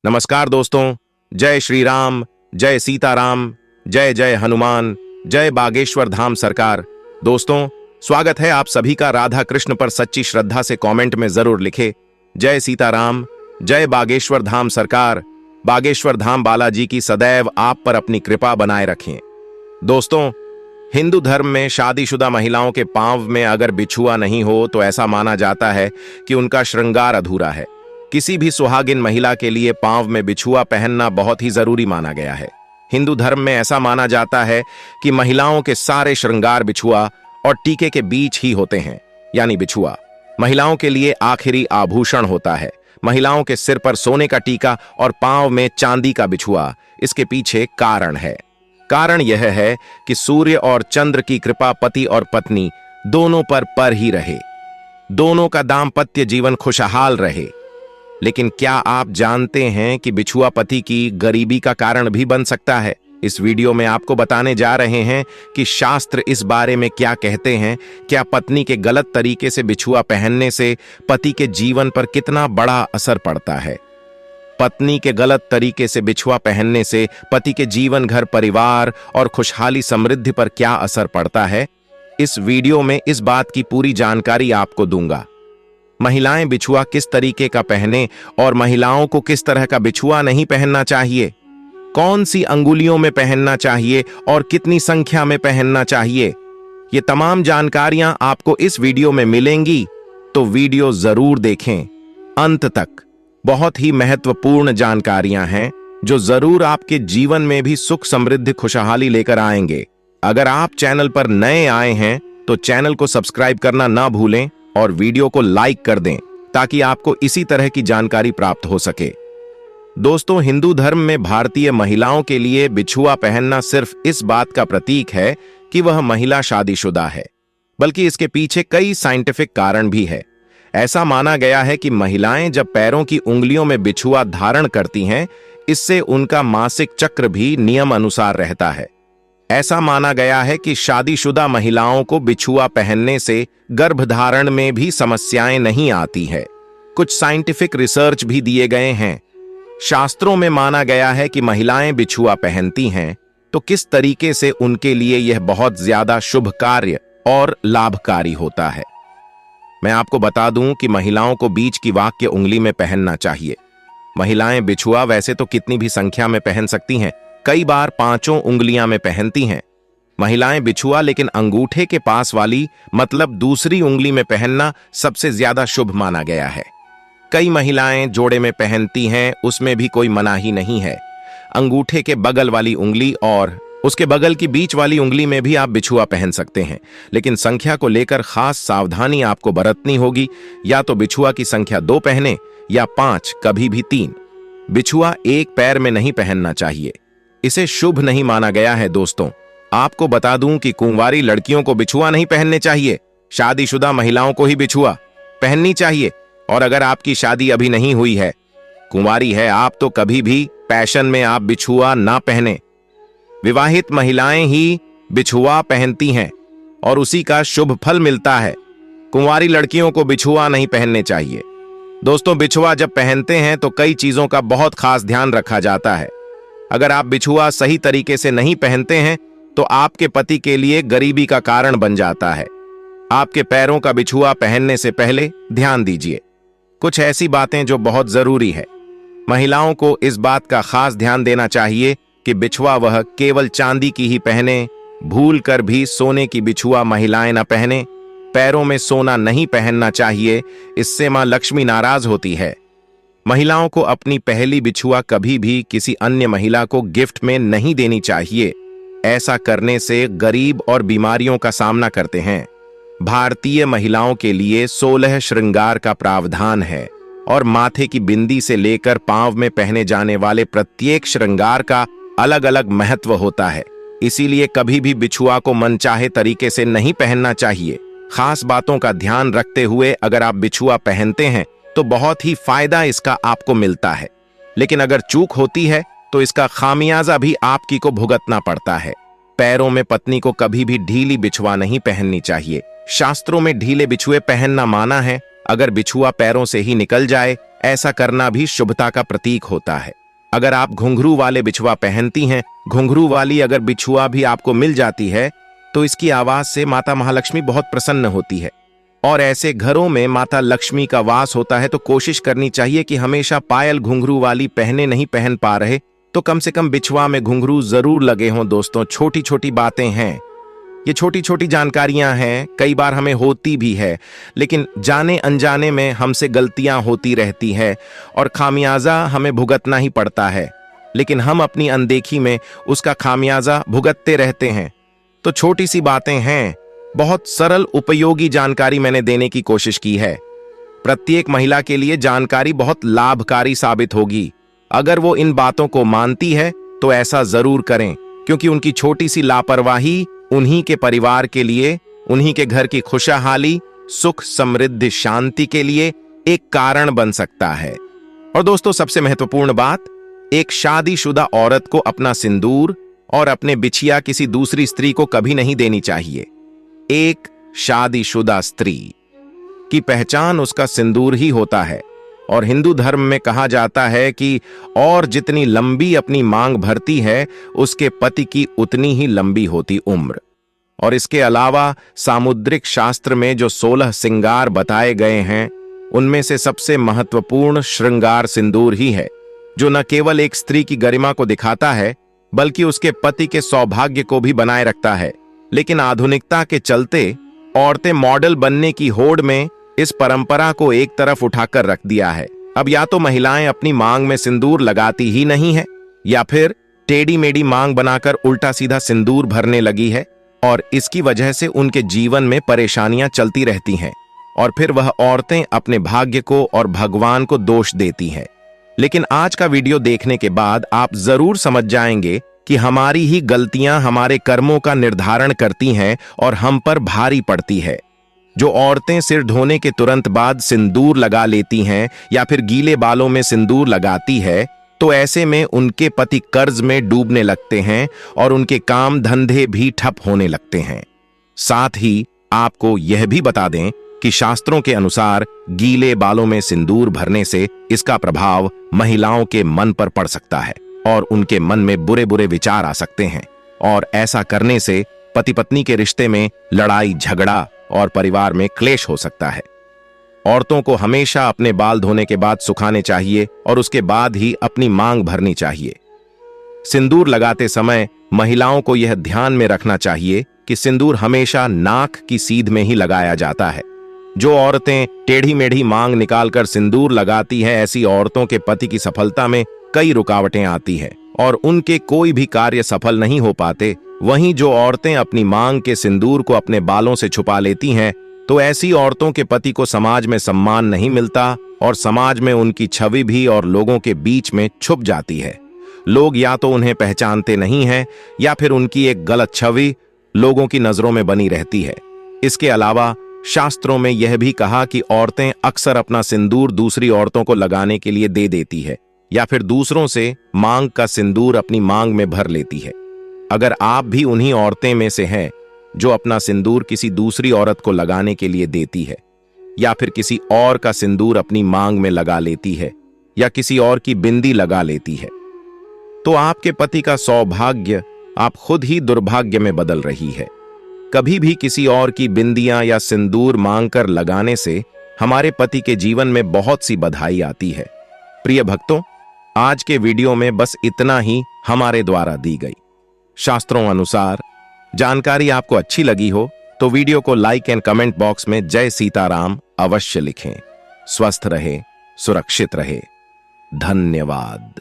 नमस्कार दोस्तों, जय श्री राम, जय सीताराम, जय जय हनुमान, जय बागेश्वर धाम सरकार। दोस्तों, स्वागत है आप सभी का। राधा कृष्ण पर सच्ची श्रद्धा से कमेंट में जरूर लिखे जय सीताराम, जय बागेश्वर धाम सरकार। बागेश्वर धाम बालाजी की सदैव आप पर अपनी कृपा बनाए रखें। दोस्तों, हिंदू धर्म में शादीशुदा महिलाओं के पांव में अगर बिछुआ नहीं हो तो ऐसा माना जाता है कि उनका श्रृंगार अधूरा है। किसी भी सुहागिन महिला के लिए पांव में बिछुआ पहनना बहुत ही जरूरी माना गया है। हिंदू धर्म में ऐसा माना जाता है कि महिलाओं के सारे श्रृंगार बिछुआ और टीके के बीच ही होते हैं, यानी बिछुआ महिलाओं के लिए आखिरी आभूषण होता है। महिलाओं के सिर पर सोने का टीका और पांव में चांदी का बिछुआ, इसके पीछे कारण है। कारण यह है कि सूर्य और चंद्र की कृपा पति और पत्नी दोनों पर ही रहे, दोनों का दाम्पत्य जीवन खुशहाल रहे। लेकिन क्या आप जानते हैं कि बिछुआ पति की गरीबी का कारण भी बन सकता है? इस वीडियो में आपको बताने जा रहे हैं कि शास्त्र इस बारे में क्या कहते हैं। क्या पत्नी के गलत तरीके से बिछुआ पहनने से पति के जीवन पर कितना बड़ा असर पड़ता है? पत्नी के गलत तरीके से बिछुआ पहनने से पति के जीवन, घर, परिवार और खुशहाली समृद्धि पर क्या असर पड़ता है? इस वीडियो में इस बात की पूरी जानकारी आपको दूंगा। महिलाएं बिछुआ किस तरीके का पहने और महिलाओं को किस तरह का बिछुआ नहीं पहनना चाहिए, कौन सी अंगुलियों में पहनना चाहिए और कितनी संख्या में पहनना चाहिए, ये तमाम जानकारियां आपको इस वीडियो में मिलेंगी, तो वीडियो जरूर देखें अंत तक। बहुत ही महत्वपूर्ण जानकारियां हैं जो जरूर आपके जीवन में भी सुख, समृद्धि, खुशहाली लेकर आएंगे। अगर आप चैनल पर नए आए हैं तो चैनल को सब्सक्राइब करना ना भूलें और वीडियो को लाइक कर दें ताकि आपको इसी तरह की जानकारी प्राप्त हो सके। दोस्तों, हिंदू धर्म में भारतीय महिलाओं के लिए बिछुआ पहनना सिर्फ इस बात का प्रतीक है कि वह महिला शादीशुदा है, बल्कि इसके पीछे कई साइंटिफिक कारण भी है। ऐसा माना गया है कि महिलाएं जब पैरों की उंगलियों में बिछुआ धारण करती हैं, इससे उनका मासिक चक्र भी नियम अनुसार रहता है। ऐसा माना गया है कि शादीशुदा महिलाओं को बिछुआ पहनने से गर्भधारण में भी समस्याएं नहीं आती है। कुछ साइंटिफिक रिसर्च भी दिए गए हैं। शास्त्रों में माना गया है कि महिलाएं बिछुआ पहनती हैं तो किस तरीके से उनके लिए यह बहुत ज्यादा शुभ कार्य और लाभकारी होता है। मैं आपको बता दूं कि महिलाओं को बीच की वाक्य उंगली में पहनना चाहिए। महिलाएं बिछुआ वैसे तो कितनी भी संख्या में पहन सकती हैं, कई बार 5 उंगलियां में पहनती हैं महिलाएं बिछुआ, लेकिन अंगूठे के पास वाली मतलब दूसरी उंगली में पहनना सबसे ज्यादा शुभ माना गया है। कई महिलाएं जोड़े में पहनती हैं, उसमें भी कोई मनाही नहीं है। अंगूठे के बगल वाली उंगली और उसके बगल की बीच वाली उंगली में भी आप बिछुआ पहन सकते हैं, लेकिन संख्या को लेकर खास सावधानी आपको बरतनी होगी। या तो बिछुआ की संख्या 2 पहने या 5, कभी भी 3। बिछुआ एक पैर में नहीं पहनना चाहिए, इसे शुभ नहीं माना गया है। दोस्तों, आपको बता दूं कि कुंवारी लड़कियों को बिछुआ नहीं पहनने चाहिए, शादीशुदा महिलाओं को ही बिछुआ पहननी चाहिए। और अगर आपकी शादी अभी नहीं हुई है, कुंवारी है आप, तो कभी भी पैशन में आप बिछुआ ना पहने। विवाहित महिलाएं ही बिछुआ पहनती हैं और उसी का शुभ फल मिलता है। कुंवारी लड़कियों को बिछुआ नहीं पहनने चाहिए। दोस्तों, बिछुआ जब पहनते हैं तो कई चीजों का बहुत खास ध्यान रखा जाता है। अगर आप बिछुआ सही तरीके से नहीं पहनते हैं तो आपके पति के लिए गरीबी का कारण बन जाता है। आपके पैरों का बिछुआ पहनने से पहले ध्यान दीजिए कुछ ऐसी बातें जो बहुत जरूरी है। महिलाओं को इस बात का खास ध्यान देना चाहिए कि बिछुआ वह केवल चांदी की ही पहने, भूल कर भी सोने की बिछुआ महिलाएं न पहने। पैरों में सोना नहीं पहनना चाहिए, इससे मां लक्ष्मी नाराज होती है। महिलाओं को अपनी पहली बिछुआ कभी भी किसी अन्य महिला को गिफ्ट में नहीं देनी चाहिए। ऐसा करने से गरीब और बीमारियों का सामना करते हैं। भारतीय महिलाओं के लिए 16 श्रृंगार का प्रावधान है और माथे की बिंदी से लेकर पांव में पहने जाने वाले प्रत्येक श्रृंगार का अलग अलग महत्व होता है। इसीलिए कभी भी बिछुआ को मनचाहे तरीके से नहीं पहनना चाहिए। खास बातों का ध्यान रखते हुए अगर आप बिछुआ पहनते हैं तो बहुत ही फायदा इसका आपको मिलता है, लेकिन अगर चूक होती है तो इसका खामियाजा भी आपकी को भुगतना पड़ता है। पैरों में पत्नी को कभी भी ढीली बिछुआ नहीं पहननी चाहिए। शास्त्रों में ढीले बिछुए पहनना माना है। अगर बिछुआ पैरों से ही निकल जाए, ऐसा करना भी शुभता का प्रतीक होता है। अगर आप घुंघरू वाले बिछुआ पहनती हैं, घुंघरू वाली अगर बिछुआ भी आपको मिल जाती है, तो इसकी आवाज से माता महालक्ष्मी बहुत प्रसन्न होती है। और ऐसे घरों में माता लक्ष्मी का वास होता है, तो कोशिश करनी चाहिए कि हमेशा पायल घुंघरू वाली पहने, नहीं पहन पा रहे तो कम से कम बिछुआ में घुंघरू जरूर लगे हों। दोस्तों, छोटी छोटी बातें हैं, ये छोटी छोटी जानकारियां हैं, कई बार हमें होती भी है, लेकिन जाने अनजाने में हमसे गलतियां होती रहती है और खामियाजा हमें भुगतना ही पड़ता है, लेकिन हम अपनी अनदेखी में उसका खामियाजा भुगतते रहते हैं। तो छोटी सी बातें हैं, बहुत सरल उपयोगी जानकारी मैंने देने की कोशिश की है। प्रत्येक महिला के लिए जानकारी बहुत लाभकारी साबित होगी। अगर वो इन बातों को मानती है तो ऐसा जरूर करें, क्योंकि उनकी छोटी सी लापरवाही उन्हीं के परिवार के लिए, उन्हीं के घर की खुशहाली, सुख, समृद्धि, शांति के लिए एक कारण बन सकता है। और दोस्तों, सबसे महत्वपूर्ण बात, एक शादीशुदा औरत को अपना सिंदूर और अपने बिछिया किसी दूसरी स्त्री को कभी नहीं देनी चाहिए। एक शादीशुदा स्त्री की पहचान उसका सिंदूर ही होता है। और हिंदू धर्म में कहा जाता है कि और जितनी लंबी अपनी मांग भरती है, उसके पति की उतनी ही लंबी होती उम्र। और इसके अलावा सामुद्रिक शास्त्र में जो 16 श्रृंगार बताए गए हैं, उनमें से सबसे महत्वपूर्ण श्रृंगार सिंदूर ही है, जो न केवल एक स्त्री की गरिमा को दिखाता है, बल्कि उसके पति के सौभाग्य को भी बनाए रखता है। लेकिन आधुनिकता के चलते औरतें मॉडल बनने की होड़ में इस परंपरा को एक तरफ उठाकर रख दिया है। अब या तो महिलाएं अपनी मांग में सिंदूर लगाती ही नहीं है, या फिर टेढ़ी मेढ़ी मांग बनाकर उल्टा सीधा सिंदूर भरने लगी है, और इसकी वजह से उनके जीवन में परेशानियां चलती रहती हैं, और फिर वह औरतें अपने भाग्य को और भगवान को दोष देती हैं। लेकिन आज का वीडियो देखने के बाद आप जरूर समझ जाएंगे कि हमारी ही गलतियां हमारे कर्मों का निर्धारण करती हैं और हम पर भारी पड़ती है। जो औरतें सिर धोने के तुरंत बाद सिंदूर लगा लेती हैं या फिर गीले बालों में सिंदूर लगाती है, तो ऐसे में उनके पति कर्ज में डूबने लगते हैं और उनके काम धंधे भी ठप होने लगते हैं। साथ ही आपको यह भी बता दें कि शास्त्रों के अनुसार गीले बालों में सिंदूर भरने से इसका प्रभाव महिलाओं के मन पर पड़ सकता है और उनके मन में बुरे बुरे विचार आ सकते हैं, और ऐसा करने से पति पत्नी के रिश्ते में लड़ाई झगड़ा और परिवार में क्लेश हो सकता है। औरतों को हमेशा अपने बाल धोने के बाद सुखाने चाहिए और उसके बाद ही अपनी मांग भरनी चाहिए। सिंदूर लगाते समय महिलाओं को यह ध्यान में रखना चाहिए कि सिंदूर हमेशा नाक की सीध में ही लगाया जाता है। जो औरतें टेढ़ी मेढ़ी मांग निकालकर सिंदूर लगाती हैं, ऐसी औरतों के पति की सफलता में कई रुकावटें आती हैं और उनके कोई भी कार्य सफल नहीं हो पाते। वहीं जो औरतें अपनी मांग के सिंदूर को अपने बालों से छुपा लेती हैं, तो ऐसी औरतों के पति को समाज में सम्मान नहीं मिलता और समाज में उनकी छवि भी और लोगों के बीच में छुप जाती है। लोग या तो उन्हें पहचानते नहीं हैं या फिर उनकी एक गलत छवि लोगों की नजरों में बनी रहती है। इसके अलावा शास्त्रों में यह भी कहा कि औरतें अक्सर अपना सिंदूर दूसरी औरतों को लगाने के लिए दे देती है या फिर दूसरों से मांग का सिंदूर अपनी मांग में भर लेती है। अगर आप भी उन्हीं औरतें में से हैं जो अपना सिंदूर किसी दूसरी औरत को लगाने के लिए देती है, या फिर किसी और का सिंदूर अपनी मांग में लगा लेती है, या किसी और की बिंदी लगा लेती है, तो आपके पति का सौभाग्य आप खुद ही दुर्भाग्य में बदल रही है। कभी भी किसी और की बिंदियां या सिंदूर मांगकर लगाने से हमारे पति के जीवन में बहुत सी बधाई आती है। प्रिय भक्तों, आज के वीडियो में बस इतना ही हमारे द्वारा दी गई शास्त्रों अनुसार जानकारी आपको अच्छी लगी हो तो वीडियो को लाइक एंड कमेंट बॉक्स में जय सीताराम अवश्य लिखें। स्वस्थ रहे, सुरक्षित रहे। धन्यवाद।